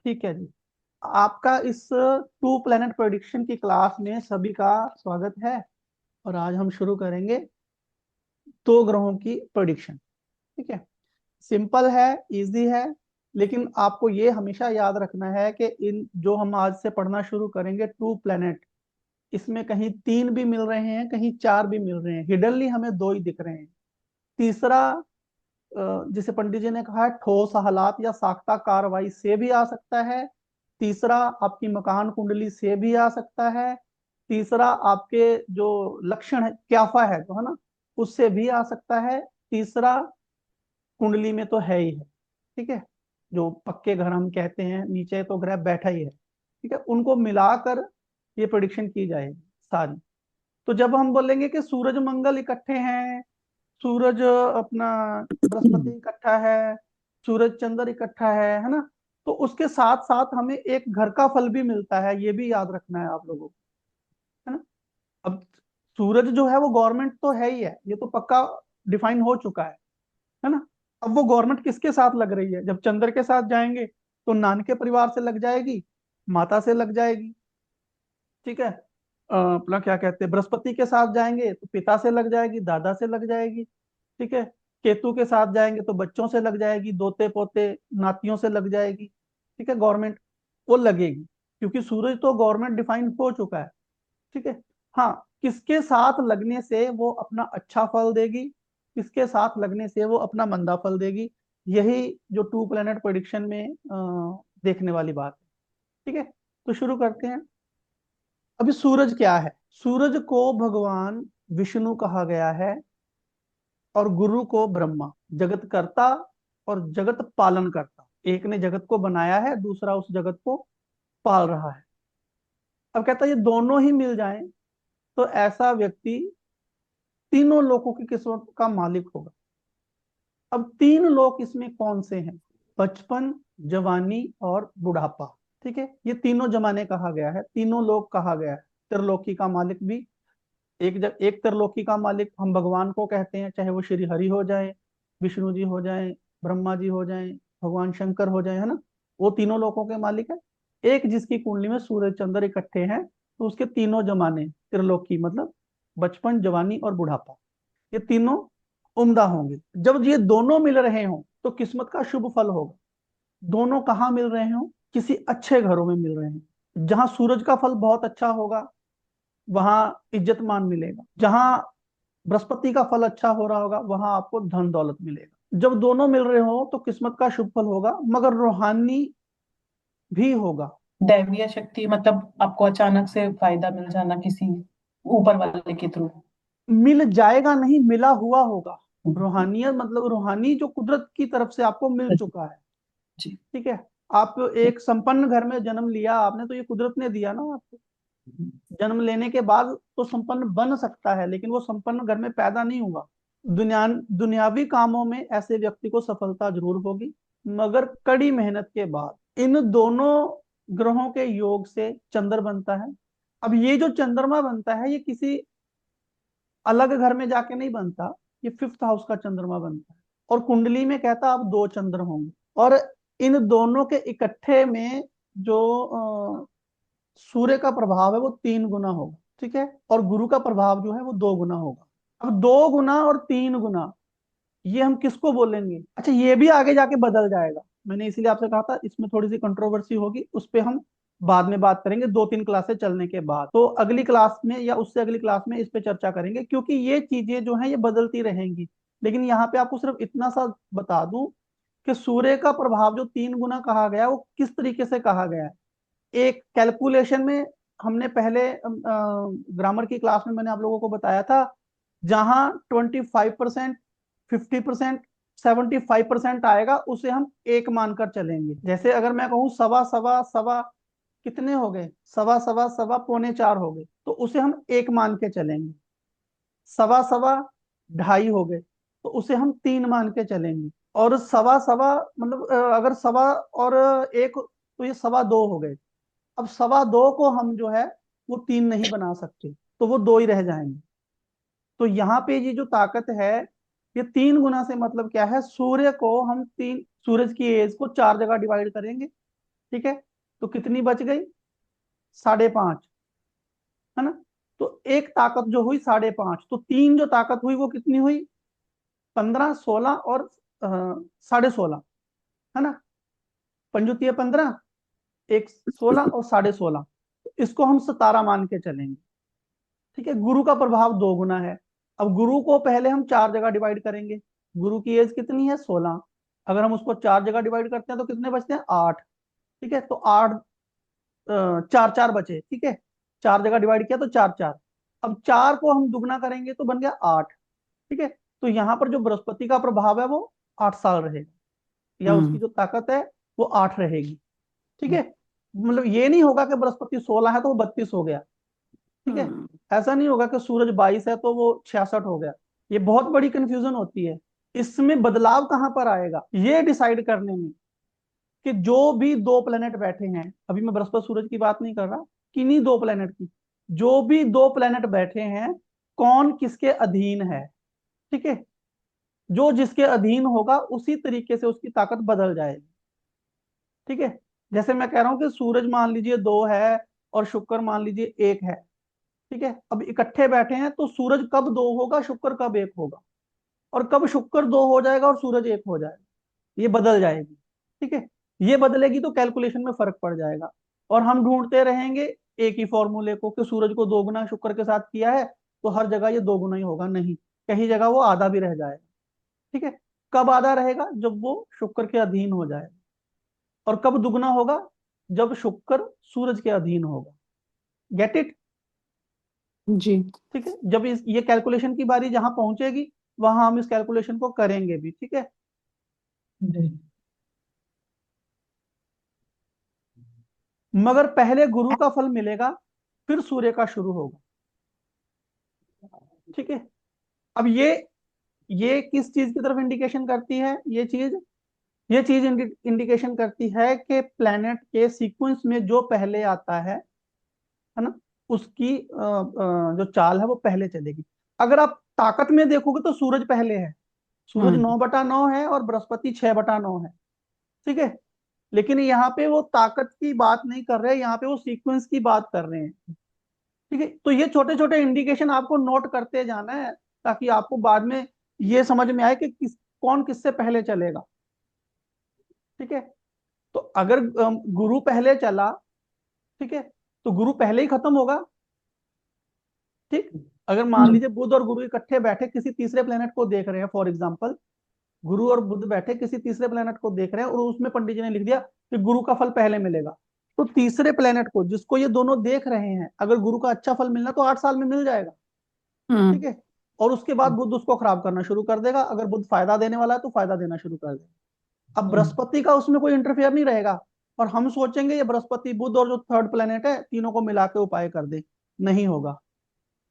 ठीक है जी। आपका इस टू प्लेनेट प्रेडिक्शन की क्लास में सभी का स्वागत है। और आज हम शुरू करेंगे दो ग्रहों की प्रेडिक्शन। ठीक है, सिंपल है, इजी है। लेकिन आपको ये हमेशा याद रखना है कि इन जो हम आज से पढ़ना शुरू करेंगे टू प्लेनेट, इसमें कहीं तीन भी मिल रहे हैं, कहीं चार भी मिल रहे हैं। हिडनली हमें दो ही दिख रहे हैं। तीसरा, जिसे पंडित जी ने कहा है, ठोस हालात या साख्ता कार्रवाई से भी आ सकता है। तीसरा, आपकी मकान कुंडली से भी आ सकता है। तीसरा, आपके जो लक्षण है, क्याफा है तो है ना, उससे भी आ सकता है। तीसरा, कुंडली में तो है ही है। ठीक है, जो पक्के घर हम कहते हैं, नीचे तो ग्रह बैठा ही है। ठीक है, उनको मिलाकर ये प्रेडिक्शन की जाएगी सारी। तो जब हम बोलेंगे कि सूरज मंगल इकट्ठे हैं, सूरज अपना बृहस्पति इकट्ठा है, सूरज चंद्र इकट्ठा है ना, तो उसके साथ साथ हमें एक घर का फल भी मिलता है, ये भी याद रखना है आप लोगों को, है ना। अब सूरज जो है वो गवर्नमेंट तो है ही है, ये तो पक्का डिफाइन हो चुका है ना। अब वो गवर्नमेंट किसके साथ लग रही है? जब चंद्र के साथ जाएंगे तो नानके परिवार से लग जाएगी, माता से लग जाएगी। ठीक है, अपना क्या कहते हैं, बृहस्पति के साथ जाएंगे तो पिता से लग जाएगी, दादा से लग जाएगी। ठीक है, केतु के साथ जाएंगे तो बच्चों से लग जाएगी, दोते पोते नातियों से लग जाएगी। ठीक है, गवर्नमेंट वो लगेगी, क्योंकि सूरज तो गवर्नमेंट डिफाइन हो चुका है। ठीक है। हाँ, किसके साथ लगने से वो अपना अच्छा फल देगी, किसके साथ लगने से वो अपना मंदा फल देगी, यही जो टू प्लेनेट प्रेडिक्शन में देखने वाली बात है। ठीक है, तो शुरू करते हैं। अभी सूरज क्या है? सूरज को भगवान विष्णु कहा गया है, और गुरु को ब्रह्मा। जगत करता और जगत पालन करता, एक ने जगत को बनाया है, दूसरा उस जगत को पाल रहा है। अब कहता है ये दोनों ही मिल जाएं तो ऐसा व्यक्ति तीनों लोकों की किस्मत का मालिक होगा। अब तीन लोक इसमें कौन से हैं? बचपन, जवानी और बुढ़ापा। ठीक है, ये तीनों जमाने कहा गया है, तीनों लोक कहा गया है। त्रिलोकी का मालिक भी एक त्रिलोकी का मालिक हम भगवान को कहते हैं, चाहे वो श्री हरि हो जाए, विष्णु जी हो जाए, ब्रह्मा जी हो जाए, भगवान शंकर हो जाए, है ना। वो तीनों लोकों के मालिक है। एक जिसकी कुंडली में सूरज चंद्र इकट्ठे हैं, तो उसके तीनों जमाने त्रिलोकी मतलब बचपन, जवानी और बुढ़ापा, ये तीनों उम्दा होंगे। जब ये दोनों मिल रहे हों तो किस्मत का शुभ फल होगा। दोनों कहाँ मिल रहे हों? किसी अच्छे घरों में मिल रहे हैं। जहां सूरज का फल बहुत अच्छा होगा वहां इज्जत मान मिलेगा, जहां बृहस्पति का फल अच्छा हो रहा होगा वहां आपको धन दौलत मिलेगा। जब दोनों मिल रहे हो तो किस्मत का शुभ फल होगा, मगर रूहानी भी होगा। दैवीय शक्ति मतलब आपको अचानक से फायदा मिल जाना किसी ऊपर वाले के थ्रू। मिल जाएगा नहीं, मिला हुआ होगा। रूहानियत मतलब रूहानी जो कुदरत की तरफ से आपको मिल चुका है। जी। ठीक है, आप एक संपन्न घर में जन्म लिया आपने, तो ये कुदरत ने दिया ना आपको। जन्म लेने के बाद तो संपन्न बन सकता है, लेकिन वो संपन्न घर में पैदा नहीं हुआ। दुनियावी कामों में ऐसे व्यक्ति को सफलता जरूर होगी, मगर कड़ी मेहनत के बाद। इन दोनों ग्रहों के योग से चंद्र बनता है। अब ये जो चंद्रमा बनता है ये किसी अलग घर में जाके नहीं बनता, ये फिफ्थ हाउस का चंद्रमा बनता है। और कुंडली में कहता अब दो चंद्र होंगे, और इन दोनों के इकट्ठे में जो सूर्य का प्रभाव है वो 3 गुना होगा। ठीक है, और गुरु का प्रभाव जो है वो 2 गुना होगा। अब 2 गुना और 3 गुना, ये हम किसको बोलेंगे? अच्छा, ये भी आगे जाके बदल जाएगा। मैंने इसीलिए आपसे कहा था इसमें थोड़ी सी कंट्रोवर्सी होगी, उस पर हम बाद में बात करेंगे, 2-3 क्लासेस चलने के बाद। तो अगली क्लास में या उससे अगली क्लास में इस पे चर्चा करेंगे, क्योंकि ये चीजें जो हैं ये बदलती रहेंगी। लेकिन यहाँ पे आपको सिर्फ इतना सा बता दूं कि सूर्य का प्रभाव जो 3 गुना कहा गया है वो किस तरीके से कहा गया है। एक कैलकुलेशन में हमने पहले ग्रामर की क्लास में मैंने आप लोगों को बताया था, जहां 25%, 50%, 75% आएगा उसे हम एक मानकर चलेंगे। जैसे अगर मैं कहूँ सवा सवा सवा कितने हो गए, सवा सवा सवा पौने 4 हो गए, तो उसे हम एक मान के चलेंगे। सवा सवा ढाई हो गए तो उसे हम 3 मान के चलेंगे। और सवा सवा मतलब अगर सवा और एक, तो ये सवा 2 हो गए। अब सवा 2 को हम जो है वो 3 नहीं बना सकते, तो वो 2 ही रह जाएंगे। तो यहाँ पे ये जो ताकत है, ये 3 गुना से मतलब क्या है, सूर्य को हम तीन, सूरज की एज को 4 जगह डिवाइड करेंगे, ठीक है, तो कितनी बच गई? 5.5, है ना। तो एक ताकत जो हुई 5.5, तो तीन जो ताकत हुई वो कितनी हुई? 15, 16 और 16.5, है ना। पंजुतीय 15, एक 16 और 16.5, इसको हम 17 मान के चलेंगे। ठीक है, गुरु का प्रभाव 2 गुना है। अब गुरु को पहले हम 4 जगह डिवाइड करेंगे। गुरु की एज कितनी है? 16। अगर हम उसको 4 जगह डिवाइड करते हैं तो कितने बचते हैं? 8। ठीक है, तो 8, 4 4 बचे। ठीक है, 4 जगह डिवाइड किया तो 4 4। अब 4 को हम दुगना करेंगे तो बन गया 8। ठीक है, तो यहाँ पर जो बृहस्पति का प्रभाव है वो 8 साल रहेगा, या उसकी हम्म जो ताकत है वो 8 रहेगी। ठीक है, मतलब ये नहीं होगा कि बृहस्पति 16 है तो वो 32 हो गया। ठीक है, हम्म ऐसा नहीं होगा कि सूरज 22 है तो वो 66 हो गया। ये बहुत बड़ी कंफ्यूजन होती है। इसमें बदलाव कहां पर आएगा ये डिसाइड करने में, कि जो भी दो प्लेनेट बैठे हैं, अभी मैं बृहस्पति सूरज की बात नहीं कर रहा, किन्हीं दो प्लेनेट की, जो भी दो प्लेनेट बैठे हैं, कौन किसके अधीन है। ठीक है, जो जिसके अधीन होगा उसी तरीके से उसकी ताकत बदल जाएगी। ठीक है, जैसे मैं कह रहा हूं कि सूरज मान लीजिए 2 है और शुक्र मान लीजिए 1 है। ठीक है, अब इकट्ठे बैठे हैं तो सूरज कब 2 होगा, शुक्र कब 1 होगा, और कब शुक्र 2 हो जाएगा और सूरज 1 हो जाएगा, ये बदल जाएगी। ठीक है, ये बदलेगी तो कैलकुलेशन में फर्क पड़ जाएगा, और हम ढूंढते रहेंगे एक ही फॉर्मूले को कि सूरज को 2 गुना शुक्र के साथ किया है तो हर जगह ये 2 गुना ही होगा। नहीं, कहीं जगह वो आधा भी रह जाएगा। ठीक है, कब आधा रहेगा? जब वो शुक्र के अधीन हो जाएगा। और कब दुगना होगा? जब शुक्र सूरज के अधीन होगा। Get it? जी। ठीक है, जब ये कैलकुलेशन की बारी जहां पहुंचेगी वहां हम इस कैलकुलेशन को करेंगे भी। ठीक है, जी। मगर पहले गुरु का फल मिलेगा, फिर सूर्य का शुरू होगा। ठीक है, अब ये किस चीज की तरफ इंडिकेशन करती है? ये चीज इंडिकेशन करती है कि प्लैनेट के सीक्वेंस में जो पहले आता है ना, उसकी जो चाल है वो पहले चलेगी। अगर आप ताकत में देखोगे तो सूरज पहले है। सूरज हम्म 9/9 है और बृहस्पति 6/9 है। ठीक है, लेकिन यहाँ पे वो ताकत की बात नहीं कर रहे, यहाँ पे वो सीक्वेंस की बात कर रहे हैं। ठीक है, तो ये छोटे छोटे इंडिकेशन आपको नोट करते जाना है, ताकि आपको बाद में ये समझ में आए कि कौन किससे पहले चलेगा। ठीक है, तो अगर गुरु पहले चला, ठीक है, तो गुरु पहले ही खत्म होगा। ठीक, अगर मान जी। लीजिए बुध और गुरु इकट्ठे बैठे किसी तीसरे प्लेनेट को देख रहे हैं, फॉर एग्जाम्पल गुरु और बुध बैठे किसी तीसरे प्लेनेट को देख रहे हैं, और उसमें पंडित जी ने लिख दिया कि गुरु का फल पहले मिलेगा, तो तीसरे प्लेनेट को जिसको ये दोनों देख रहे हैं, अगर गुरु का अच्छा फल मिलना तो 8 साल में मिल जाएगा। ठीक हम्म है, और उसके बाद बुध उसको खराब करना शुरू कर देगा। अगर बुध फायदा देने वाला है तो फायदा देना शुरू कर देगा। अब हम्म। बृहस्पति का उसमें कोई इंटरफेयर नहीं रहेगा, और हम सोचेंगे ये बृहस्पति बुध और जो थर्ड प्लेनेट है तीनों को मिला के उपाय कर दे, नहीं होगा।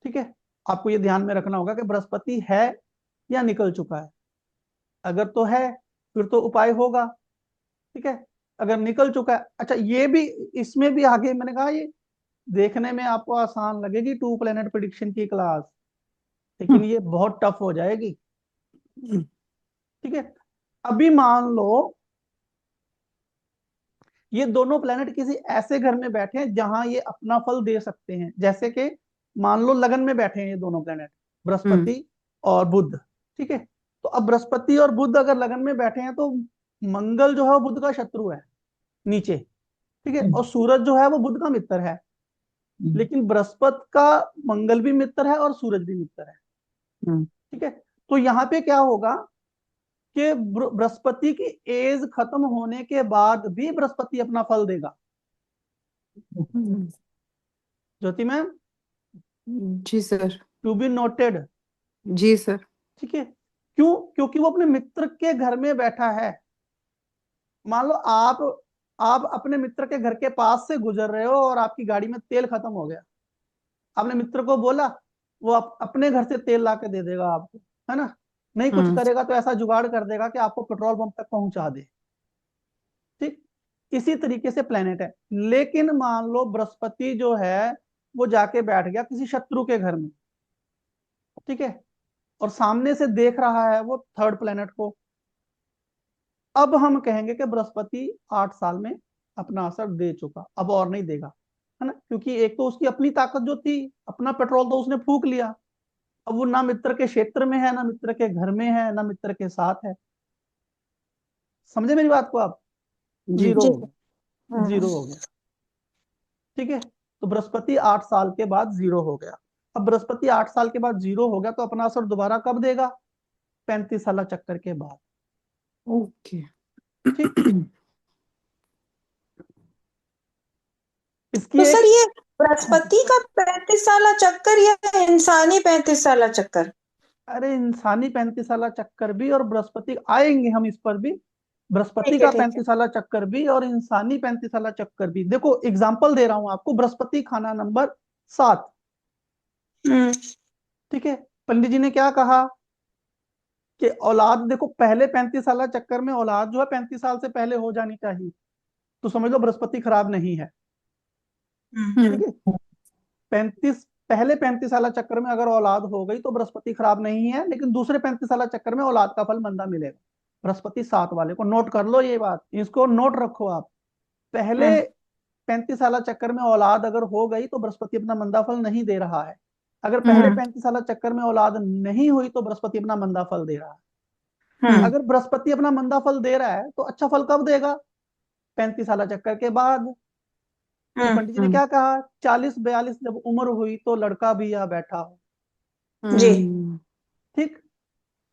ठीक है, आपको ये ध्यान में रखना होगा कि बृहस्पति है या निकल चुका है। अगर तो है फिर तो उपाय होगा। ठीक है, अगर निकल चुका है, अच्छा ये भी, इसमें भी आगे मैंने कहा ये देखने में आपको आसान लगेगी टू प्लेनेट प्रिडिक्शन की क्लास, लेकिन ये बहुत टफ हो जाएगी। ठीक है, अभी मान लो ये दोनों प्लेनेट किसी ऐसे घर में बैठे हैं जहां ये अपना फल दे सकते हैं, जैसे कि मान लो लगन में बैठे हैं ये दोनों प्लेनेट, हम्म बृहस्पति और बुध। ठीक है, तो अब बृहस्पति और बुध अगर लगन में बैठे हैं तो मंगल जो है वो बुध का शत्रु है नीचे। ठीक है, और सूरज जो है वो बुध का मित्र है। लेकिन बृहस्पति का मंगल भी मित्र है और सूरज भी मित्र है। हम्म ठीक है, तो यहाँ पे क्या होगा कि बृहस्पति की एज खत्म होने के बाद भी बृहस्पति अपना फल देगा। हम्म, ज्योति मैम, जी सर। To be noted. जी सर। ठीक है, क्यों? क्योंकि वो अपने मित्र के घर में बैठा है। मान लो आप अपने मित्र के घर के पास से गुजर रहे हो और आपकी गाड़ी में तेल खत्म हो गया। आपने मित्र को बोला, वो अपने घर से तेल ला के दे देगा आपको, है ना। नहीं कुछ हम्म करेगा तो ऐसा जुगाड़ कर देगा कि आपको पेट्रोल पंप तक पहुंचा दे। ठीक, इसी तरीके से प्लेनेट है। लेकिन मान लो बृहस्पति जो है वो जाके बैठ गया किसी शत्रु के घर में। ठीक है, और सामने से देख रहा है वो थर्ड प्लेनेट को। अब हम कहेंगे कि बृहस्पति 8 साल में अपना असर दे चुका, अब और नहीं देगा, है ना, क्योंकि एक तो उसकी अपनी ताकत जो थी, अपना पेट्रोल तो उसने फूक लिया, अब वो ना मित्र के क्षेत्र में है, ना मित्र के घर में है, ना मित्र के साथ है। समझे मेरी बात को आप? जी जीरो जी। हो गया, जीरो हो गया। ठीक है, तो बृहस्पति 8 साल के बाद जीरो हो गया। अब बृहस्पति 8 साल के बाद जीरो हो गया तो अपना असर दोबारा कब देगा? 35 साल चक्कर के बाद। ओके। ठीक, इसकी तो एक सर ये बृहस्पति का 35 साला चक्कर या इंसानी 35 साला चक्कर? अरे इंसानी 35 साल चक्कर भी और बृहस्पति, आएंगे हम इस पर भी। बृहस्पति ठीक का है, ठीक है। 35 साल चक्कर भी और इंसानी 35 साल चक्कर भी। देखो एग्जाम्पल दे रहा हूं आपको, बृहस्पति खाना नंबर 7। हम्म। ठीक है, पंडित जी ने क्या कहा कि औलाद, देखो पहले 35 साल चक्कर में औलाद जो है 35 साल से पहले हो जानी चाहिए, तो समझ लो बृहस्पति खराब नहीं है। ठीक है, 35 साल चक्कर में अगर औलाद हो गई तो बृहस्पति खराब नहीं है, लेकिन दूसरे 35 साल चक्कर में औलाद का फल मंदा मिलेगा। बृहस्पति 7 वाले को नोट कर लो, ये बात इसको नोट रखो आप। पहले 35 साल चक्कर में औलाद अगर हो गई तो बृहस्पति अपना मंदा फल नहीं दे रहा है। अगर पहले 35 साल चक्कर में औलाद नहीं हुई तो बृहस्पति अपना मंदा फल दे रहा है। अगर बृहस्पति अपना मंदा फल दे रहा है तो अच्छा फल कब देगा? 35 साल चक्कर के बाद। तो पंडित जी ने क्या कहा, 40-42 जब उम्र हुई तो लड़का भी यहाँ बैठा हो। जी। ठीक,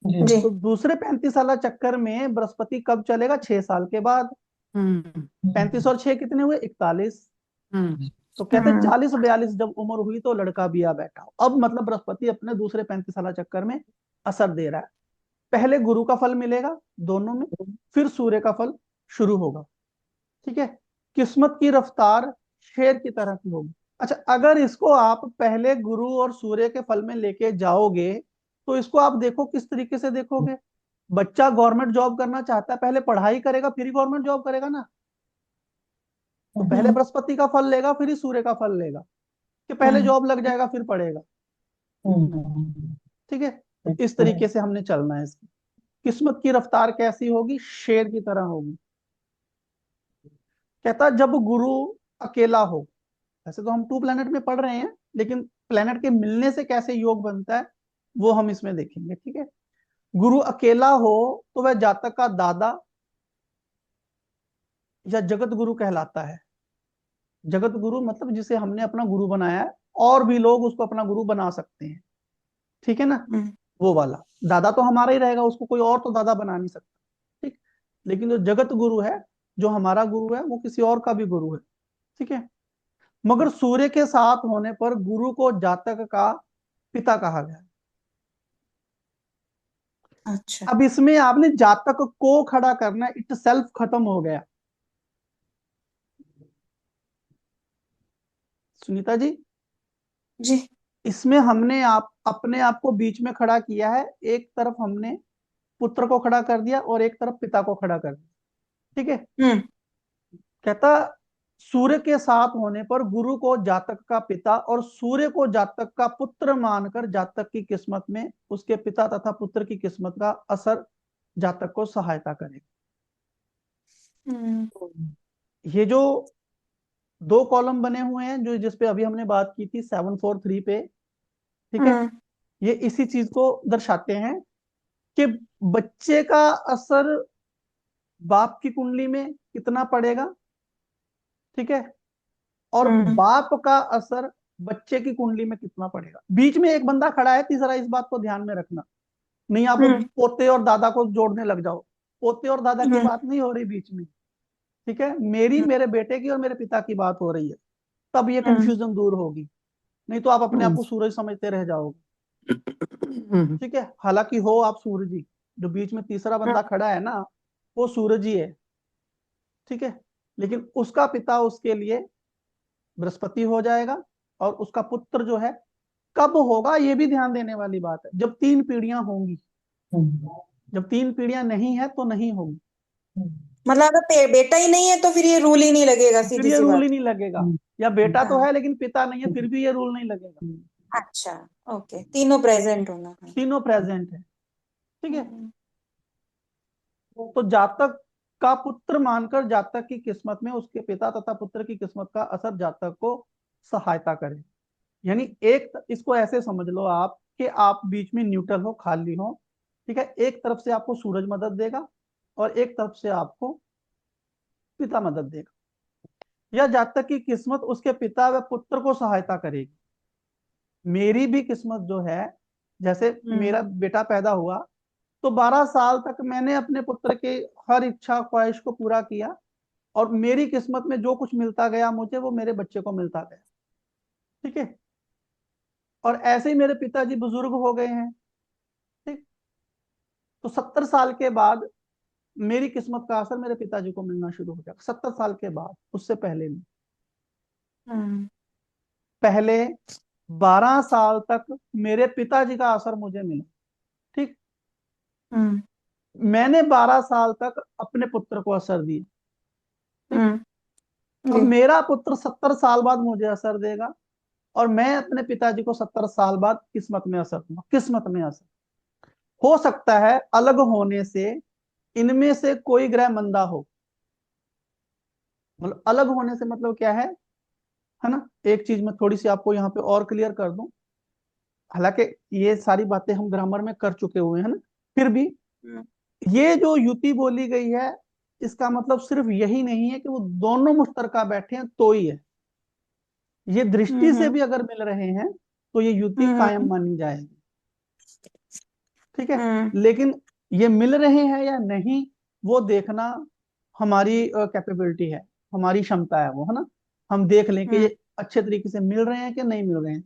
जी। तो दूसरे 35 साल चक्कर में बृहस्पति कब चलेगा? 6 साल के बाद। 35 और 6 कितने हुए? 41। तो कहते हैं 40-42 जब उम्र हुई तो लड़का भी आ बैठा हो। अब मतलब बृहस्पति अपने दूसरे 35 साल चक्कर में असर दे रहा है। पहले गुरु का फल मिलेगा दोनों में, फिर सूर्य का फल शुरू होगा। ठीक है, किस्मत की रफ्तार शेर की तरह की होगी। अच्छा, अगर इसको आप पहले गुरु और सूर्य के फल में लेके जाओगे तो इसको आप देखो किस तरीके से देखोगे। बच्चा गवर्नमेंट जॉब करना चाहता है, पहले पढ़ाई करेगा फिर ही गवर्नमेंट जॉब करेगा ना। तो पहले बृहस्पति का फल लेगा फिर ही सूर्य का फल लेगा, कि पहले जॉब लग जाएगा फिर पढ़ेगा। ठीक है, तो इस तरीके से हमने चलना है इसकी। किस्मत की रफ्तार कैसी होगी? शेर की तरह होगी। कहता जब गुरु अकेला हो, वैसे तो हम 2 प्लैनेट में पढ़ रहे हैं, लेकिन प्लैनेट के मिलने से कैसे योग बनता है वो हम इसमें देखेंगे। ठीक है, गुरु अकेला हो तो वह जातक का दादा या जगत गुरु कहलाता है। जगत गुरु मतलब जिसे हमने अपना गुरु बनाया है, और भी लोग उसको अपना गुरु बना सकते हैं। ठीक है ना, वो वाला दादा तो हमारा ही रहेगा, उसको कोई और तो दादा बना नहीं सकता। ठीक, लेकिन जो जगत गुरु है, जो हमारा गुरु है, वो किसी और का भी गुरु है। ठीक है, मगर सूर्य के साथ होने पर गुरु को जातक का पिता कहा गया। अच्छा। अब इसमें आपने जातक को खड़ा करना, इट सेल्फ खत्म हो गया। सुनीता जी, जी। इसमें हमने आप अपने आप को बीच में खड़ा किया है। एक तरफ हमने पुत्र को खड़ा कर दिया और एक तरफ पिता को खड़ा कर दिया। ठीक है, कहता सूर्य के साथ होने पर गुरु को जातक का पिता और सूर्य को जातक का पुत्र मानकर जातक की किस्मत में उसके पिता तथा पुत्र की किस्मत का असर जातक को सहायता करेगा। ये जो 2 कॉलम बने हुए हैं, जो जिसपे अभी हमने बात की थी 743 पे, ठीक है, ये इसी चीज को दर्शाते हैं कि बच्चे का असर बाप की कुंडली में कितना पड़ेगा। ठीक है, और बाप का असर बच्चे की कुंडली में कितना पड़ेगा। बीच में एक बंदा खड़ा है तीसरा, इस बात को ध्यान में रखना। नहीं आप पोते और दादा को जोड़ने लग जाओ, पोते और दादा की बात नहीं हो रही बीच में। ठीक है, मेरी, मेरे बेटे की और मेरे पिता की बात हो रही है, तब ये कंफ्यूजन दूर होगी। नहीं तो आप अपने आप को सूरज समझते रह जाओगे। ठीक है, हालांकि हो आप सूरज ही, जो बीच में तीसरा बंदा खड़ा है ना, वो सूरज ही है। ठीक है, लेकिन उसका पिता उसके लिए बृहस्पति हो जाएगा, और उसका पुत्र जो है कब होगा ये भी ध्यान देने वाली बात है, जब 3 पीढ़ियां होंगी। जब 3 पीढ़ियां नहीं है तो नहीं होगी। मतलब अगर बेटा ही नहीं है तो फिर ये रूल ही नहीं लगेगा, फिर सीधी ये सी रूल ही बात। नहीं लगेगा, या बेटा तो हाँ। है लेकिन पिता नहीं है, फिर भी ये रूल नहीं लगेगा। अच्छा। ओके, तीनों प्रेजेंट होना है। तीनों प्रेजेंट है। ठीक है, तो जातक का पुत्र मानकर जातक की किस्मत में उसके पिता तथा पुत्र की किस्मत का असर जातक को सहायता करे। यानी एक इसको ऐसे समझ लो आप कि आप बीच में न्यूट्रल हो, खाली हो, ठीक है। एक तरफ से आपको सूरज मदद देगा और एक तरफ से आपको पिता मदद देगा। या जातक की किस्मत उसके पिता व पुत्र को सहायता करेगी। मेरी भी किस्मत जो है, जैसे मेरा बेटा पैदा हुआ तो 12 साल तक मैंने अपने पुत्र के हर इच्छा ख्वाहिश को पूरा किया, और मेरी किस्मत में जो कुछ मिलता गया मुझे, वो मेरे बच्चे को मिलता गया, ठीक है। और ऐसे ही मेरे पिताजी बुजुर्ग हो गए हैं, ठीक। तो 70 साल के बाद मेरी किस्मत का असर मेरे पिताजी को मिलना शुरू हो गया। 70 साल के बाद, उससे पहले नहीं। पहले 12 साल तक मेरे पिताजी का असर मुझे मिला, ठीक। मैंने 12 साल तक अपने पुत्र को असर दिया। अब मेरा पुत्र 70 साल बाद मुझे असर देगा, और मैं अपने पिताजी को 70 साल बाद किस्मत में असर दूंगा। किस्मत में असर हो सकता है अलग होने से इनमें से कोई ग्रह मंदा हो। मतलब अलग होने से मतलब क्या है ना। एक चीज मैं थोड़ी सी आपको यहाँ पे और क्लियर कर दूं, हालांकि ये सारी बातें हम ग्रामर में कर चुके हुए हैं ना, फिर भी ये जो युति बोली गई है, इसका मतलब सिर्फ यही नहीं है कि वो दोनों मुश्तरका बैठे हैं तो ही है। ये दृष्टि से भी अगर मिल रहे हैं तो ये युति कायम मानी जाएगी, ठीक है। लेकिन ये मिल रहे हैं या नहीं, वो देखना हमारी कैपेबिलिटी है, हमारी क्षमता है वो, है ना। हम देख लें कि ये अच्छे तरीके से मिल रहे हैं कि नहीं मिल रहे हैं,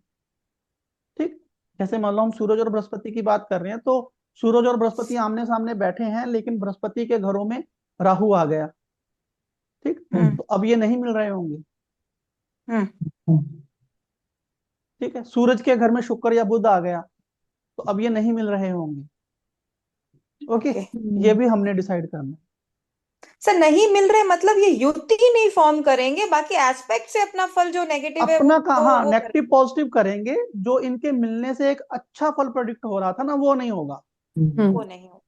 ठीक। जैसे मान लो हम सूरज और बृहस्पति की बात कर रहे हैं, तो सूरज और बृहस्पति आमने सामने बैठे हैं, लेकिन बृहस्पति के घरों में राहु आ गया, ठीक। तो अब ये नहीं मिल रहे होंगे, ठीक है। सूरज के घर में शुक्र या बुध आ गया, तो अब ये नहीं मिल रहे होंगे। ओके, ये भी हमने डिसाइड करना है। सर नहीं मिल रहे मतलब ये युति ही नहीं फॉर्म करेंगे, बाकी एस्पेक्ट से अपना फल जो नेगेटिव है अपना वो कहाँ वो नेगेटिव पॉजिटिव करेंगे। जो इनके मिलने से एक अच्छा फल प्रेडिक्ट हो रहा था ना, वो नहीं होगा, वो नहीं हो।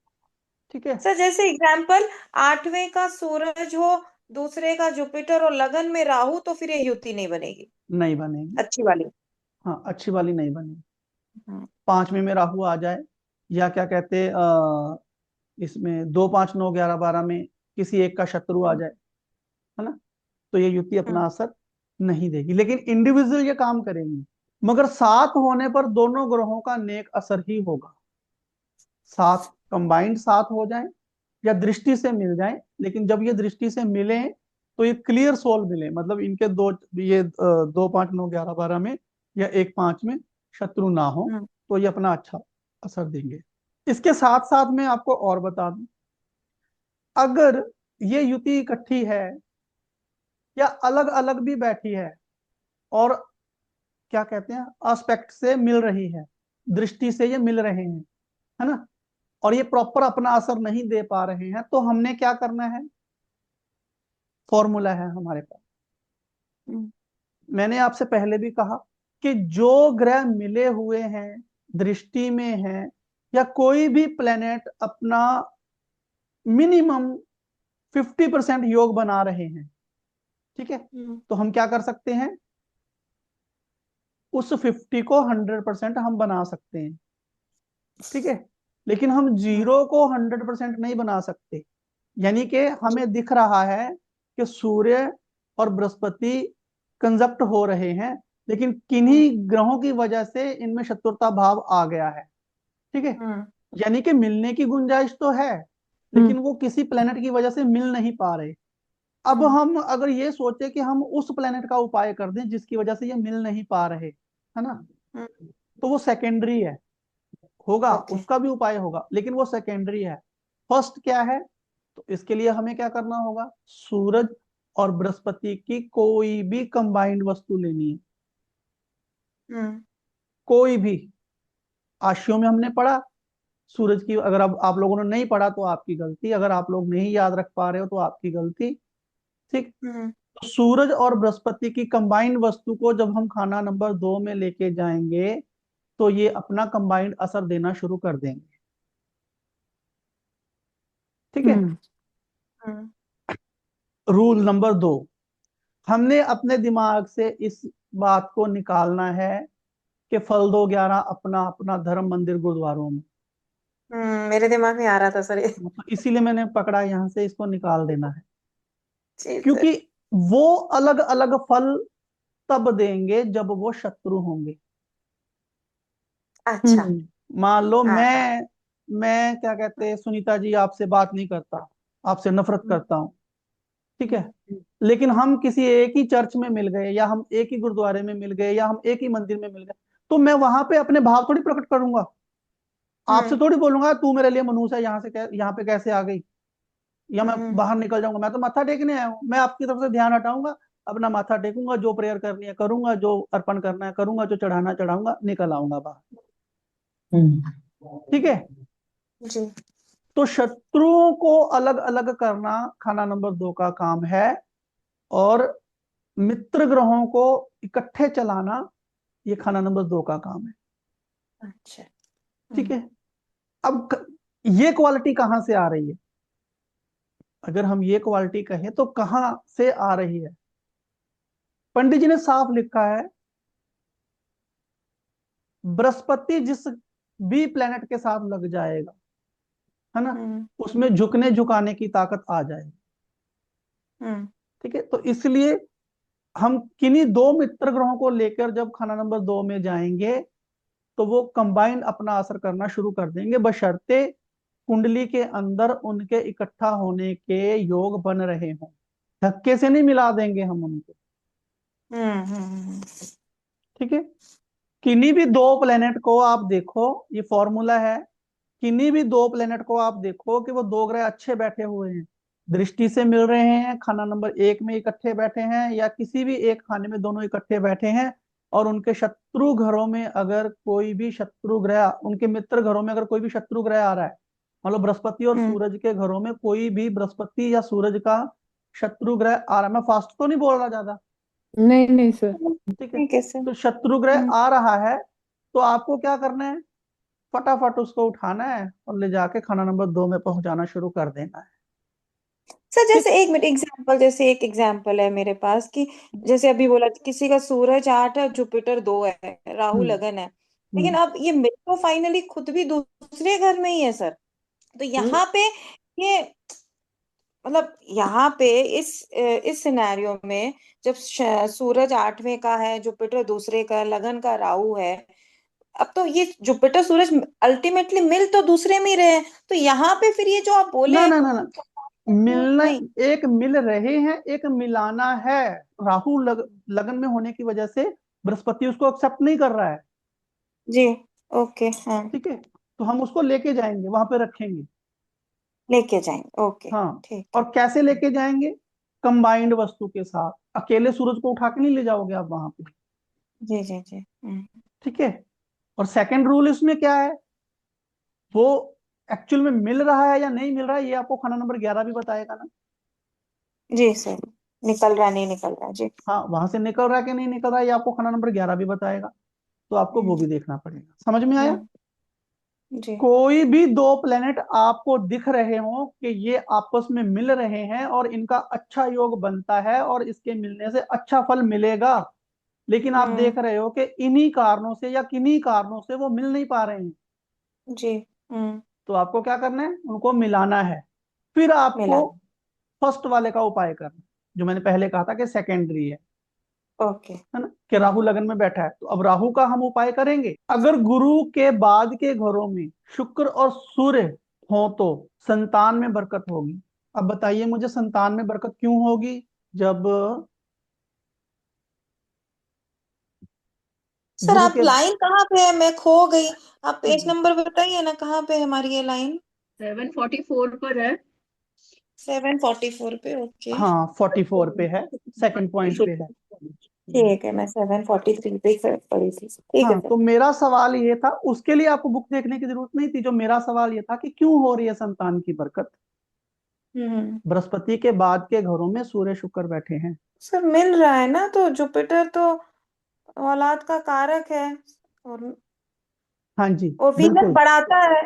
ठीक है। सर जैसे एग्जाम्पल, 8वें का सूरज हो, दूसरे का जुपिटर और लगन में राहु, तो फिर ये युति नहीं बनेगी, नहीं बनेगी, अच्छी वाली। हाँ अच्छी वाली नहीं बनेगी। हम्म 5वें में राहु आ जाए, या क्या कहते इसमें 2 5 9 11 12 में किसी एक का शत्रु आ जाए, है ना, तो ये युति अपना असर नहीं देगी। लेकिन इंडिविजुअल ये काम करेंगी, मगर साथ होने पर दोनों ग्रहों का नेक असर ही होगा। साथ कंबाइंड साथ हो जाए या दृष्टि से मिल जाए, लेकिन जब ये दृष्टि से मिले तो ये क्लियर सोल मिले, मतलब इनके दो, ये 2 5 9 11 12 में या 1 5 में शत्रु ना हो, तो ये अपना अच्छा असर देंगे। इसके साथ साथ मैं आपको और बता दूं, अगर ये युति इकट्ठी है या अलग अलग भी बैठी है, और क्या कहते हैं एस्पेक्ट से मिल रही है, दृष्टि से ये मिल रहे हैं, है ना, और ये प्रॉपर अपना असर नहीं दे पा रहे हैं, तो हमने क्या करना है, फॉर्मूला है हमारे पास। मैंने आपसे पहले भी कहा कि जो ग्रह मिले हुए हैं, दृष्टि में हैं, या कोई भी प्लेनेट अपना मिनिमम 50% योग बना रहे हैं, ठीक है, तो हम क्या कर सकते हैं, उस 50 को 100% हम बना सकते हैं, ठीक है। लेकिन हम 0 को 100% नहीं बना सकते। यानी कि हमें दिख रहा है कि सूर्य और बृहस्पति कंजक्ट हो रहे हैं, लेकिन किन्हीं ग्रहों की वजह से इनमें शत्रुता भाव आ गया है, ठीक है। यानी कि मिलने की गुंजाइश तो है, लेकिन वो किसी प्लेनेट की वजह से मिल नहीं पा रहे। अब हम अगर ये सोचे कि हम उस प्लेनेट का उपाय कर दें जिसकी वजह से ये मिल नहीं पा रहे, है ना, तो वो सेकेंडरी है, होगा, उसका भी उपाय होगा, लेकिन वो सेकेंडरी है। फर्स्ट क्या है, तो इसके लिए हमें क्या करना होगा, सूरज और बृहस्पति की कोई भी कंबाइंड वस्तु लेनी है, कोई भी। आशियों में हमने पढ़ा सूरज की, अगर अब आप लोगों ने नहीं पढ़ा तो आपकी गलती, अगर आप लोग नहीं याद रख पा रहे हो तो आपकी गलती, ठीक। तो सूरज और बृहस्पति की कंबाइंड वस्तु को जब हम खाना नंबर 2 में लेके जाएंगे, तो ये अपना कंबाइंड असर देना शुरू कर देंगे, ठीक है। रूल नंबर 2, हमने अपने दिमाग से इस बात को निकालना है कि फल दो 11 अपना अपना धर्म मंदिर गुरुद्वारों में। मेरे दिमाग में आ रहा था सर ये। तो इसीलिए मैंने पकड़ा यहाँ से, इसको निकाल देना है, जी सर। क्योंकि वो अलग अलग फल तब देंगे जब वो शत्रु होंगे। अच्छा। मान लो हाँ। मैं क्या कहते हैं, सुनीता जी आपसे बात नहीं करता, आपसे नफरत हम्म, करता हूँ, ठीक है, हम्म, लेकिन हम किसी एक ही चर्च में मिल गए, या हम एक ही गुरुद्वारे में मिल गए, या हम एक ही मंदिर में मिल गए, तो मैं वहां पे अपने भाव थोड़ी प्रकट करूंगा। आपसे हम्म, थोड़ी बोलूंगा तू मेरे लिए मनहूस है, यहाँ पे कैसे आ गई, या मैं हम्म, बाहर निकल जाऊंगा। मैं तो माथा टेकने आया हूँ, मैं आपकी तरफ से ध्यान हटाऊंगा, अपना माथा टेकूंगा, जो प्रेयर करनी है करूंगा, जो अर्पण करना है करूंगा, जो चढ़ाना चढ़ाऊंगा, निकल आऊंगा बाहर। हम्म, ठीक है। जी। तो शत्रुओं को अलग अलग करना खाना नंबर 2 का काम है, और मित्र ग्रहों को इकट्ठे चलाना ये खाना नंबर 2 का काम है। अच्छा। ठीक है। अब ये क्वालिटी कहां से आ रही है? अगर हम ये क्वालिटी कहें तो कहां से आ रही है? पंडित जी ने साफ लिखा है, बृहस्पति जिस भी प्लेनेट के साथ लग जाएगा, है ना, हम्म, उसमें झुकने झुकाने की ताकत आ जाएगी। हम्म, ठीक है। तो इसलिए हम किन्हीं 2 मित्र ग्रहों को लेकर जब खाना नंबर 2 में जाएंगे, तो वो कंबाइन अपना असर करना शुरू कर देंगे, बशर्ते कुंडली के अंदर उनके इकट्ठा होने के योग बन रहे हों। धक्के से नहीं मिला देंगे हम उनको। हम्म, हम्म, ठीक है। किन्हीं भी 2 प्लेनेट को आप देखो, ये फॉर्मूला है, किन्हीं भी 2 प्लेनेट को आप देखो कि वो 2 ग्रह अच्छे बैठे हुए हैं, दृष्टि से मिल रहे हैं, खाना नंबर 1 में इकट्ठे बैठे हैं, या किसी भी एक खाने में दोनों इकट्ठे बैठे हैं, और उनके शत्रु घरों में अगर कोई भी शत्रु ग्रह, उनके मित्र घरों में अगर कोई भी शत्रु ग्रह आ रहा है, मतलब बृहस्पति और हम्म। सूरज के घरों में कोई भी बृहस्पति या सूरज का शत्रु ग्रह आ रहा है, मैं फास्ट तो नहीं बोल रहा ज्यादा, नहीं नहीं सर। ठीक है, ठीक है सर। तो शत्रु ग्रह हम्म। आ रहा है, तो आपको क्या करना है, फटाफट उसको उठाना है और ले जाके खाना नंबर 2 में पहुंचाना शुरू कर देना है। सर ठीक। जैसे एक मिनट एग्जांपल, जैसे एक एग्जांपल है मेरे पास कि जैसे अभी बोला किसी का सूरज 8 है, जुपिटर 2 है, राहु हम्म। लगन है, लेकिन हम्म। अब ये मिल तो फाइनली खुद भी दूसरे घर में ही है सर। तो ल- यहाँ पे ये मतलब यहाँ पे इस सिनेरियो में जब सूरज 8वें का है, जुपिटर दूसरे का, लगन का राहु है, अब तो ये जुपिटर सूरज अल्टीमेटली मिल तो दूसरे में ही रहे हैं, तो यहाँ पे फिर ये जो आप ना बोले ना ना ना, मिलना, नहीं। एक मिल रहे हैं, एक मिलाना है। राहु लगन में होने की वजह से बृहस्पति उसको एक्सेप्ट नहीं कर रहा है। जी। ओके। हाँ। ठीक है। तो हम उसको लेके जाएंगे, वहां पे रखेंगे। लेके जाएंगे। ओके। हाँ। ठीक और है। कैसे लेके जाएंगे? कंबाइंड वस्तु के साथ, अकेले सूरज को उठा के नहीं ले जाओगे आप वहां पे। जी जी जी। ठीक है। और सेकंड रूल इसमें क्या है, वो एक्चुअल में मिल रहा है या नहीं मिल रहा है, ये आपको खाना नंबर 11 भी बताएगा ना। जी सर। निकल रहा नहीं निकल रहा जी। हाँ, वहां से निकल रहा है कि नहीं निकल रहा है, ये आपको खाना नंबर 11 भी बताएगा। तो आपको वो हम्म, भी देखना पड़ेगा। समझ में आया? हम्म, जी। कोई भी 2 प्लेनेट आपको दिख रहे हो कि ये आपस में मिल रहे हैं और इनका अच्छा योग बनता है और इसके मिलने से अच्छा फल मिलेगा, लेकिन आप हम्म। देख रहे हो कि इन्हीं कारणों से या किन्हीं कारणों से वो मिल नहीं पा रहे हैं, जी। हम्म। तो आपको क्या करना है, उनको मिलाना है। फिर आपको मिला। फर्स्ट वाले का उपाय करना है, जो मैंने पहले कहा था कि सेकेंडरी ओके। है ना, कि राहु लगन में बैठा है, तो अब राहु का हम उपाय करेंगे। अगर गुरु के बाद के घरों में शुक्र और सूर्य हो तो संतान में बरकत होगी। अब बताइए मुझे, संतान में बरकत क्यों होगी? जब सर गुरु आप के, लाइन कहाँ पे है, मैं खो गई। आप पेज नंबर बताइए ना, कहाँ पे है हमारी ये लाइन? 744 पर है। 744 पे। ओके। हाँ 44 पे है, सेकंड पॉइंट पे है। ठीक है, मैं 743 पे पढ़ी थी, ठीक है हाँ, सर। तो मेरा सवाल ये था, उसके लिए आपको बुक देखने की जरूरत नहीं थी, जो मेरा सवाल ये था कि क्यों हो रही है संतान की बरकत? हम्म। बृहस्पति के बाद के घरों में सूर्य शुक्र बैठे हैं। सर मिल रहा है ना, तो जुपिटर तो औलाद का कारक है, और हाँ जी, और वीनस बिल्कुल। बढ़ाता है।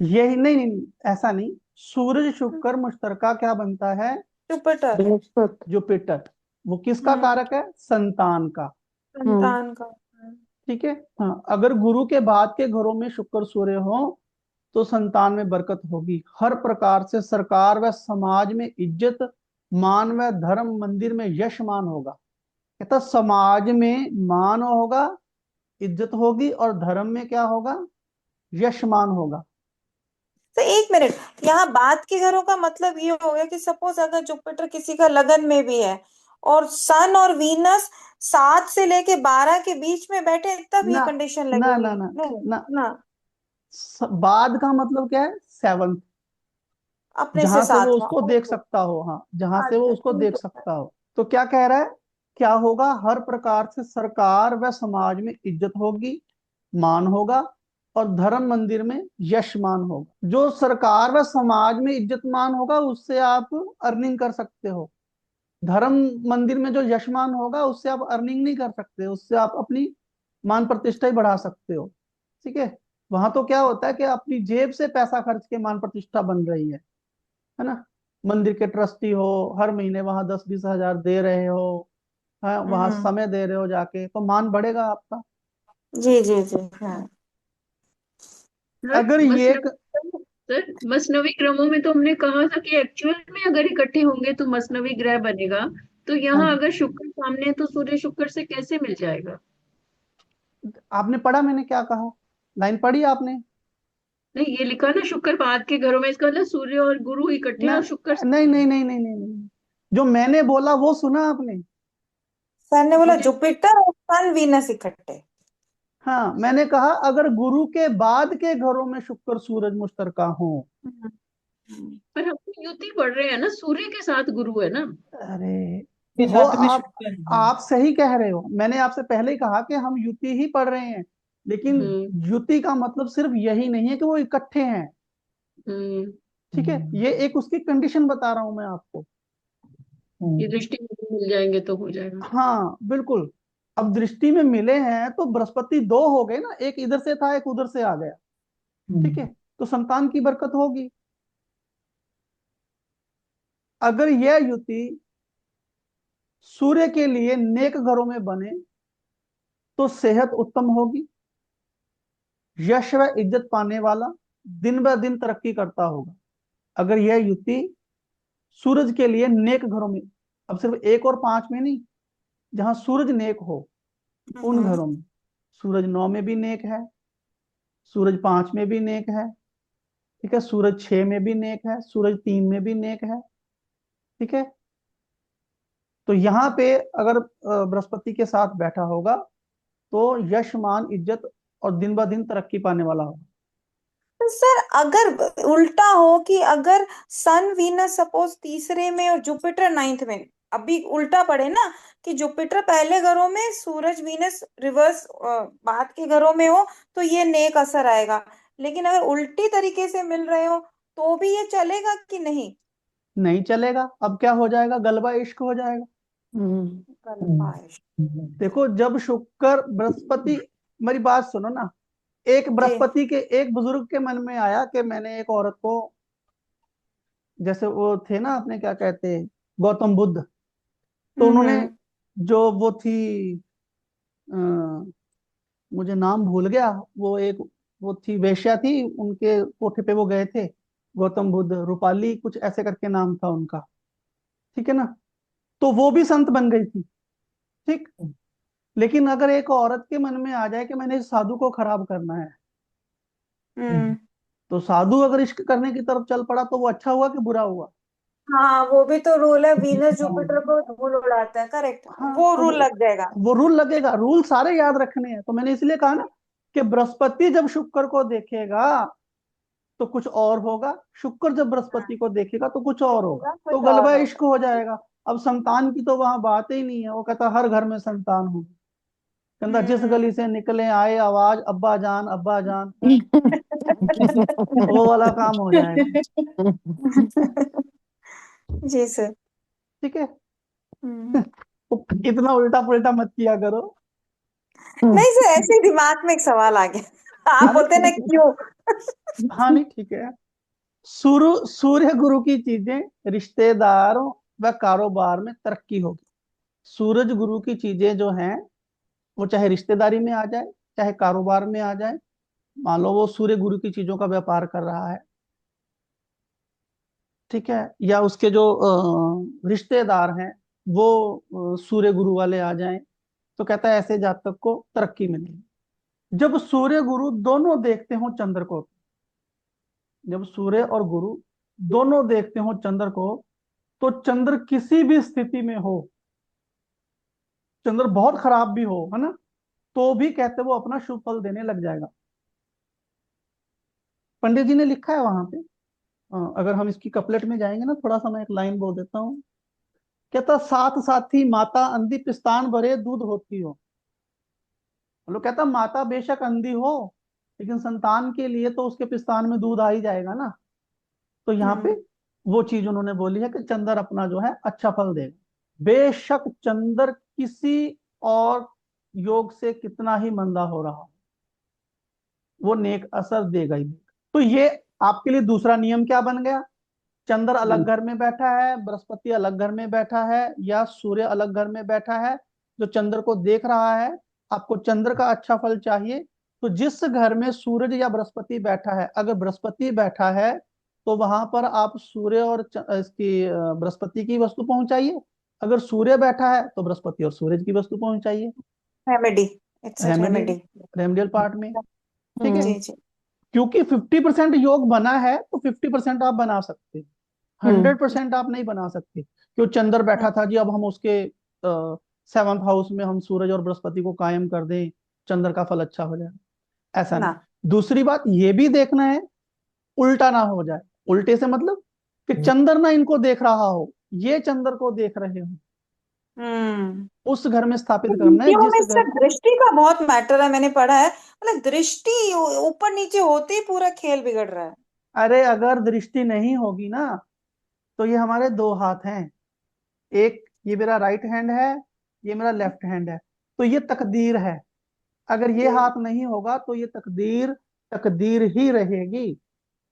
यही नहीं, नहीं, नहीं, ऐसा नहीं। सूरज शुक्र मुश्तरका क्या बनता है, जुपिटर, बृहस्पति। जुपिटर, वो किसका कारक है? संतान का। संतान का। ठीक है। हाँ, अगर गुरु के बाद के घरों में शुक्र सूर्य हो तो संतान में बरकत होगी, हर प्रकार से सरकार व समाज में इज्जत मान व धर्म मंदिर में यश मान होगा। कहता समाज में मान होगा, इज्जत होगी, और धर्म में क्या होगा? यश मान होगा। तो एक मिनट, यहाँ बात के घरों का मतलब ये हो गया कि सपोज अगर जुपिटर किसी का लगन में भी है और सन और वीनस 7 से लेके 12 के बीच में बैठे, तब ये ना कंडीशन ना लगेगी? ना ना नहीं ना, ना, बाद का मतलब क्या है? सेवंथ, अपने से जहां से वो सातवां। उसको देख ओके, सकता हो। हाँ, जहां से वो अच्छा उसको ठीक देख है। सकता हो। तो क्या कह रहा है? क्या होगा? हर प्रकार से सरकार व समाज में इज्जत होगी, मान होगा, और धर्म मंदिर में यश मान होगा। जो सरकार व समाज में इज्जत मान होगा उससे आप अर्निंग कर सकते हो। धर्म मंदिर में जो यशमान होगा उससे आप अर्निंग नहीं कर सकते, उससे आप अपनी मान प्रतिष्ठा ही बढ़ा सकते हो। ठीक है। वहां तो क्या होता है कि अपनी जेब से पैसा खर्च के मान प्रतिष्ठा बन रही है ना। मंदिर के ट्रस्टी हो, हर महीने वहां 10-20 हजार दे रहे हो, हाँ, वहां हम्म, समय दे रहे हो जाके, तो मान बढ़ेगा आपका। जी जी जी, हाँ। सर अगर ये सर मसनवी क्रमों में तो हमने कहा था कि एक्चुअल में अगर इकट्ठे होंगे तो मसनवी ग्रह बनेगा। तो हाँ यहाँ जी, अगर शुक्र सामने है तो सूर्य शुक्र से कैसे मिल जाएगा? आपने पढ़ा मैंने क्या कहा? लाइन पढ़ी आपने? नहीं, ये लिखा ना शुक्र बाद के घरों में, इसका मतलब सूर्य और गुरु इकट्ठे हैं ना, और शुक्र नहीं सामने नहीं है। नहीं नहीं नहीं नहीं, जो मैंने बोला वो सुना आपने? सर ने बोला मुझे जुपिटर और सन वीनस इकट्ठे। हाँ, मैंने कहा अगर गुरु के बाद के घरों में शुक्र सूरज मुश्तरका हो। हम्म, पर हम तो युति पढ़ रहे हैं ना, सूर्य के साथ गुरु है ना। अरे, के वो साथ में आप शुक्र है। आप सही कह रहे हो। मैंने आपसे पहले ही कहा कि हम युति ही पढ़ रहे हैं, लेकिन हम्म। युति का मतलब सिर्फ यही नहीं है कि वो इकट्ठे हैं। हम्म। ठीक है, ये एक उसकी कंडीशन बता रहा हूं मैं आपको। ये दृष्टि में मिल जाएंगे तो हो जाएगा। हाँ बिल्कुल। अब दृष्टि में मिले हैं तो बृहस्पति दो हो गए ना, एक इधर से था एक उधर से आ गया। ठीक है, तो संतान की बरकत होगी। अगर यह युति सूर्य के लिए नेक घरों में बने तो सेहत उत्तम होगी, यश व इज्जत पाने वाला, दिन ब दिन तरक्की करता होगा। अगर यह युति सूरज के लिए नेक घरों में, अब सिर्फ 1 और 5 में नहीं, जहां सूरज नेक हो उन हम्म, घरों में। सूरज 9 में भी नेक है, सूरज 5 में भी नेक है, ठीक है, सूरज 6 में भी नेक है, सूरज 3 में भी नेक है। ठीक है। तो यहाँ पे अगर बृहस्पति के साथ बैठा होगा तो यश मान इज्जत और दिन ब दिन तरक्की पाने वाला होगा। तो सर अगर उल्टा हो कि अगर सन वीनस सपोज तीसरे में और जुपिटर नाइन्थ में, अभी उल्टा पड़े ना कि जुपिटर पहले घरों में, सूरज वीनस रिवर्स बाद के घरों में हो, तो ये नेक असर आएगा। लेकिन अगर उल्टी तरीके से मिल रहे हो तो भी ये चलेगा कि नहीं? नहीं चलेगा। अब क्या हो जाएगा? गलबा इश्क हो जाएगा। कल्पाश। देखो, जब शुक्र बृहस्पति, मेरी बात सुनो ना। एक जी। बृहस्पति के एक बुजुर्ग के मन में आया कि मैंने एक औरत को, जैसे वो थे ना, अपने क्या कहते हैं, गौतम बुद्ध, तो उन्होंने हम्म, जो वो थी, अ, मुझे नाम भूल गया, वो एक, वो थी वेश्या थी, उनके कोठे पे वो गए थे, गौतम बुद्ध, रूपाली कुछ ऐसे करके नाम था उनका। ठीक है ना। तो वो भी संत बन गई थी। ठीक। लेकिन अगर एक औरत के मन में आ जाए कि मैंने इस साधु को खराब करना है, हम्म, तो साधु अगर इश्क करने की तरफ चल पड़ा तो वो अच्छा हुआ कि बुरा हुआ? हाँ वो भी तो रूल है, वीनस जुपिटर को धूल उड़ाता है, करेक्ट, हाँ, वो तो रूल लग जाएगा। वो रूल लगेगा। रूल सारे याद रखने हैं, तो मैंने इसलिए कहा ना कि बृहस्पति जब शुक्र को देखेगा तो कुछ और होगा, शुक्र जब बृहस्पति को देखेगा तो कुछ और होगा, देखेगा तो कुछ गलबा और इश्क हो जाएगा। अब संतान की तो वहां बात ही नहीं है, वो कहता हर घर में संतान हो। कहता जिस होगा। गली से निकले आए आवाज अब्बा जान अब्बा जान, वो वाला काम हो जाएगा। जी सर। ठीक है। हम्म। इतना उल्टा पुल्टा मत किया करो। नहीं सर, ऐसे ही दिमाग में एक सवाल आ गया, आप हाँ नहीं बोलते ना ठीक क्यों। है, हाँ नहीं ठीक है। सूर्य सूर्य गुरु की चीजें रिश्तेदारों व कारोबार में तरक्की होगी। सूरज गुरु की चीजें जो हैं वो चाहे रिश्तेदारी में आ जाए, चाहे कारोबार में आ जाए। मान लो वो सूर्य गुरु की चीजों का व्यापार कर रहा है, ठीक है, या उसके जो रिश्तेदार हैं वो सूर्य गुरु वाले आ जाएं, तो कहता है ऐसे जातक को तरक्की मिलेगी। जब सूर्य गुरु दोनों देखते हो चंद्र को, जब सूर्य और गुरु दोनों देखते हो चंद्र को, तो चंद्र किसी भी स्थिति में हो, चंद्र बहुत खराब भी हो, है ना, तो भी कहते वो अपना शुभ फल देने लग जाएगा। पंडित जी ने लिखा है वहां पे। अगर हम इसकी कपलेट में जाएंगे ना, थोड़ा सा मैं एक लाइन बोल देता हूँ। कहता साथ साथी माता अंधी पिस्तान भरे दूध होती हो। मतलब कहता माता बेशक अंधी हो, लेकिन संतान के लिए तो उसके पिस्तान में दूध आ ही जाएगा ना। तो यहाँ पे वो चीज उन्होंने बोली है कि चंद्र अपना जो है अच्छा फल देगा। बेशक चंद्र किसी और योग से कितना ही मंदा हो रहा हो, वो नेक असर देगा ही देगा। तो ये आपके लिए दूसरा नियम क्या बन गया? चंद्र अलग घर में बैठा है, बृहस्पति अलग घर में बैठा है, या सूर्य अलग घर में बैठा है, जो चंद्र को देख रहा है, आपको चंद्र का अच्छा फल चाहिए, तो जिस घर में सूरज या बृहस्पति बैठा है, अगर बृहस्पति बैठा है तो वहां पर आप सूर्य और इसकी बृहस्पति की वस्तु पहुंचाइए। अगर सूर्य बैठा है तो बृहस्पति और सूरज की वस्तु पहुंचाइए, remedy, it's a remedy, remedy. Remedial part में, ठीक है। जी जी। क्योंकि 50% योग बना है तो 50% आप बना सकते, 100% आप नहीं बना सकते। क्यों? चंद्र बैठा था जी, अब हम उसके 7th हाउस में हम सूरज और बृहस्पति को कायम कर दें, चंद्र का फल अच्छा हो जाए, ऐसा ना। नहीं। दूसरी बात ये भी देखना है उल्टा ना हो जाए। उल्टे से मतलब कि चंद्र ना इनको देख रहा हो, ये चंद्र को देख रहे हो, हम्म। उस घर में स्थापित करना है नीतियों में जिस इसका घर। दृष्टि का बहुत मैटर है, मैंने पढ़ा है। मतलब दृष्टि ऊपर नीचे होते ही पूरा खेल बिगड़ रहा है। अरे अगर दृष्टि नहीं होगी ना, तो ये हमारे दो हाथ हैं, एक ये मेरा राइट हैंड है, ये मेरा लेफ्ट हैंड है, तो ये तकदीर है। अगर ये जी। हाथ नहीं होगा तो ये तकदीर तकदीर ही रहेगी,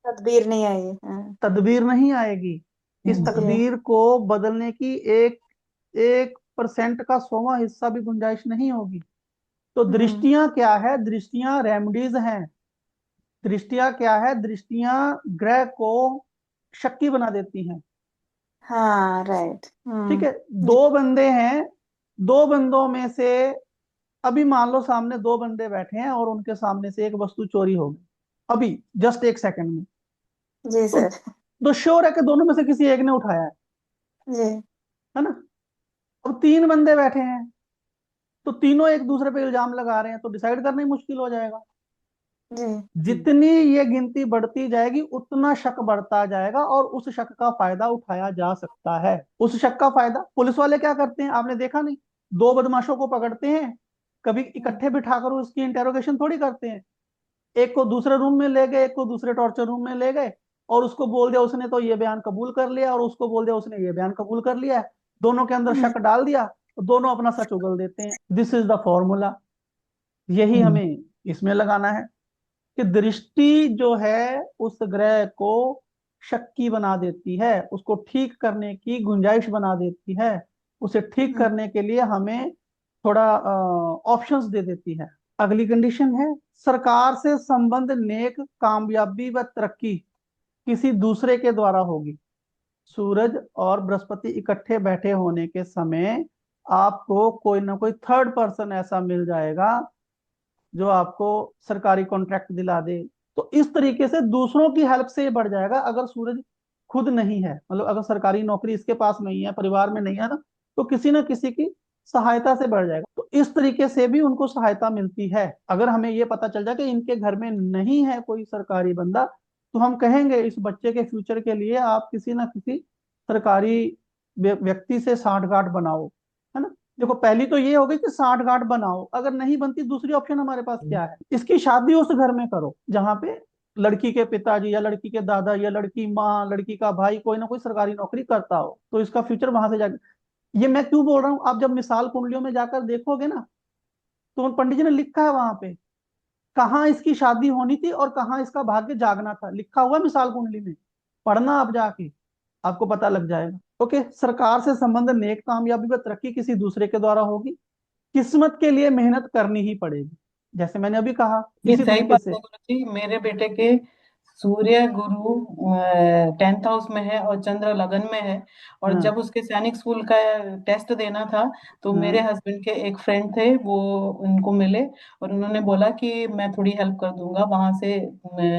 तदबीर नहीं आई। हाँ। तदबीर नहीं आएगी। इस जी। तकदीर को बदलने की एक 1% का 100वां हिस्सा भी गुंजाइश नहीं होगी। तो हम्म। दृष्टियां क्या है? दृष्टियां रेमडीज हैं। दृष्टियां क्या है? दृष्टियां ग्रह को शक्ति बना देती हैं, हाँ, राइट। ठीक है। जी। दो बंदे हैं, दो बंदों में से अभी मान लो सामने दो बंदे बैठे हैं और उनके सामने से एक वस्तु चोरी हो गई, अभी जस्ट 1 सेकंड में, जी तो सर। श्योर है कि दोनों में से किसी एक ने उठाया जी। है ना। अब 3 बंदे बैठे हैं, तो तीनों एक दूसरे पे इल्जाम लगा रहे हैं, तो डिसाइड करना ही मुश्किल हो जाएगा। जी। जितनी ये गिनती बढ़ती जाएगी उतना शक बढ़ता जाएगा, और उस शक का फायदा उठाया जा सकता है। उस शक का फायदा पुलिस वाले क्या करते हैं, आपने देखा नहीं? दो बदमाशों को पकड़ते हैं, कभी इकट्ठे बिठाकर उसकी इंटेरोगेशन थोड़ी करते हैं। एक को दूसरे रूम में ले गए, एक को दूसरे टॉर्चर रूम में ले गए, और उसको बोल दिया उसने तो ये बयान कबूल कर लिया, और उसको बोल दिया उसने ये बयान कबूल कर लिया है। दोनों के अंदर शक डाल दिया, तो दोनों अपना सच उगल देते हैं। This is the formula. यही हमें इसमें लगाना है कि दृष्टि जो है उस ग्रह को शक्की बना देती है, उसको ठीक करने की गुंजाइश बना देती है, उसे ठीक करने के लिए हमें थोड़ा ऑप्शंस दे देती है। अगली कंडीशन है सरकार से संबंध नेक कामयाबी व तरक्की किसी दूसरे के द्वारा होगी। सूरज और बृहस्पति इकट्ठे बैठे होने के समय आपको कोई ना कोई थर्ड पर्सन ऐसा मिल जाएगा जो आपको सरकारी कॉन्ट्रैक्ट दिला दे। तो इस तरीके से दूसरों की हेल्प से ये बढ़ जाएगा। अगर सूरज खुद नहीं है, मतलब अगर सरकारी नौकरी इसके पास नहीं है, परिवार में नहीं है ना, तो किसी ना किसी की सहायता से बढ़ जाएगा। तो इस तरीके से भी उनको सहायता मिलती है। अगर हमें ये पता चल जाए कि इनके घर में नहीं है कोई सरकारी बंदा, तो हम कहेंगे इस बच्चे के फ्यूचर के लिए आप किसी ना किसी सरकारी व्यक्ति से सांठगांठ बनाओ, है ना। देखो पहली तो ये हो गई कि सांठगांठ बनाओ, अगर नहीं बनती दूसरी ऑप्शन हमारे पास क्या है? इसकी शादी उस घर में करो जहां पे लड़की के पिताजी या लड़की के दादा या लड़की माँ, लड़की का भाई कोई ना कोई सरकारी नौकरी करता हो, तो इसका फ्यूचर वहां से जाके। ये मैं क्यों बोल रहा हूँ, आप जब मिसाल कुंडलियों में जाकर देखोगे ना, तो उन पंडित जी ने लिखा है वहां पे कहाँ इसकी शादी होनी थी और कहाँ इसका भाग्य जागना था, लिखा हुआ मिसाल कुंडली में। पढ़ना आप जाके, आपको पता लग जाएगा। ओके, सरकार से संबंध नेक कामयाबी व तरक्की किसी दूसरे के द्वारा होगी। किस्मत के लिए मेहनत करनी ही पड़ेगी, जैसे मैंने अभी कहा, ये इसी सही तरीके बात से। है गुरुजी। मेरे बेटे के सूर्य गुरु 10th हाउस में है और चंद्र लगन में है। और हाँ जब उसके सैनिक स्कूल का टेस्ट देना था तो मेरे हाँ हस्बैंड के एक फ्रेंड थे, वो उनको मिले और उन्होंने बोला कि मैं थोड़ी हेल्प कर दूंगा वहां से,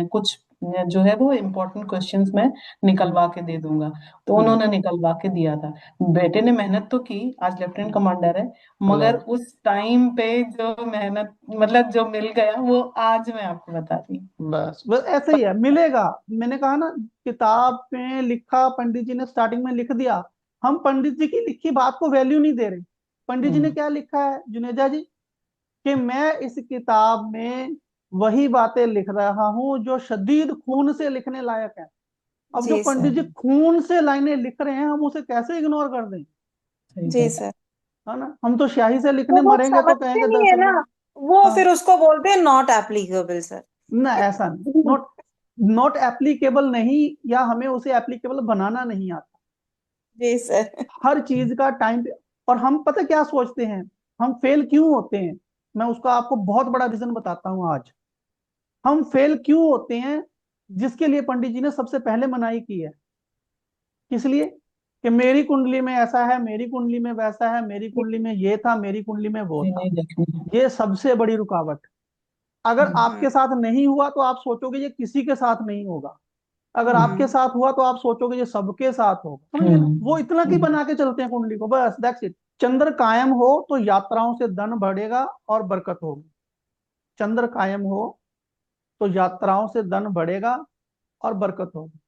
कुछ जो है वो इम्पोर्टेंट क्वेश्चंस मैं निकलवा के दे दूंगा। तो हाँ उन्होंने निकलवा के दिया था। बेटे ने मेहनत तो की, आज लेफ्टिनेंट कमांडर है, मगर हेलो। उस टाइम पे जो मेहनत मतलब जो मिल गया वो आज मैं आपको बता रही बस बस ऐसे ही है, मिलेगा। मैंने कहा ना, किताब में लिखा, पंडित जी ने स्टार्टिंग में लिख दिया, हम पंडित जी की लिखी बात को वैल्यू नहीं दे रहे। पंडित जी ने हूँ। क्या लिखा है जुनेजा जी, कि मैं इस किताब में वही बातें लिख रहा हूं जो शदीद खून से लिखने लायक है। अब जो जी पंडित सर। जी खून से लाइनें लिख रहे हैं, हम उसे कैसे इग्नोर कर दें? सही जी बात। सर। है ना, हम तो स्याही से वो लिखने लोग मरेंगे तो समझते कहेंगे नहीं है दरअसल ना, में। वो हाँ, फिर उसको बोलते हैं नॉट एप्लीकेबल सर। ना ऐसा नहीं, नॉट नॉट एप्लीकेबल नहीं, या हमें उसे एप्लीकेबल बनाना नहीं आता। जी सर। हर चीज का टाइम पे। और हम पता क्या सोचते हैं, हम फेल क्यों होते हैं? मैं उसका आपको बहुत बड़ा रीजन बताता हूं आज। हम फेल क्यों होते हैं, जिसके लिए पंडित जी ने सबसे पहले मनाही की है। किस लिए? कि मेरी कुंडली में ऐसा है, मेरी कुंडली में वैसा है, मेरी कुंडली में ये था, मेरी कुंडली में वो जी था। नहीं देखनी है। ये सबसे बड़ी रुकावट। अगर हम्म। आपके साथ नहीं हुआ तो आप सोचोगे ये किसी के साथ नहीं होगा। अगर आपके हम्म। साथ हुआ तो आप सोचोगे ये सबके साथ होगा। समझ गए ना, वो इतना की हम्म। बना के चलते हैं कुंडली को, बस दैट्स इट। चंद्र कायम हो तो यात्राओं से धन बढ़ेगा और बरकत होगी। चंद्र कायम हो तो यात्राओं से धन बढ़ेगा और बरकत होगी।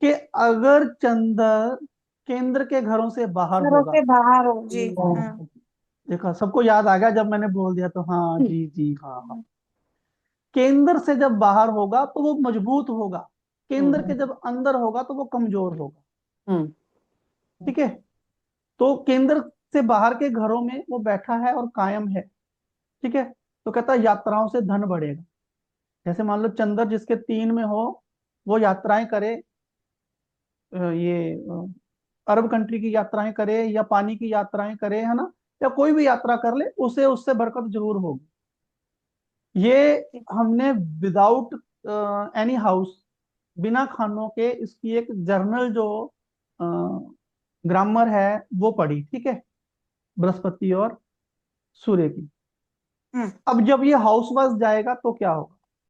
कि अगर चंद्र केंद्र के घरों से बाहर घरों होगा। से बाहर हो जी। हाँ। हम्म। देखा, सबको याद आ गया जब मैंने बोल दिया तो, हाँ जी जी हाँ हाँ। केंद्र से जब बाहर होगा तो वो मजबूत होगा, केंद्र के हम्म। जब अंदर होगा तो वो कमजोर होगा। हम्म। ठीक है, तो केंद्र से बाहर के घरों में वो बैठा है और कायम है। ठीक है, तो कहता है यात्राओं से धन बढ़ेगा। जैसे मान लो चंद्र जिसके 3 में हो, वो यात्राएं करे, ये अरब कंट्री की यात्राएं करे या पानी की यात्राएं करे, है ना, या कोई भी यात्रा कर ले, उसे उससे बरकत जरूर होगी। ये हमने विदाउट एनी हाउस, बिना खानों के, इसकी एक जर्नल जो ग्रामर है वो पढ़ी। ठीक है, बृहस्पति और सूर्य की। हम्म। अब जब ये हाउस वाइज जाएगा तो क्या होगा?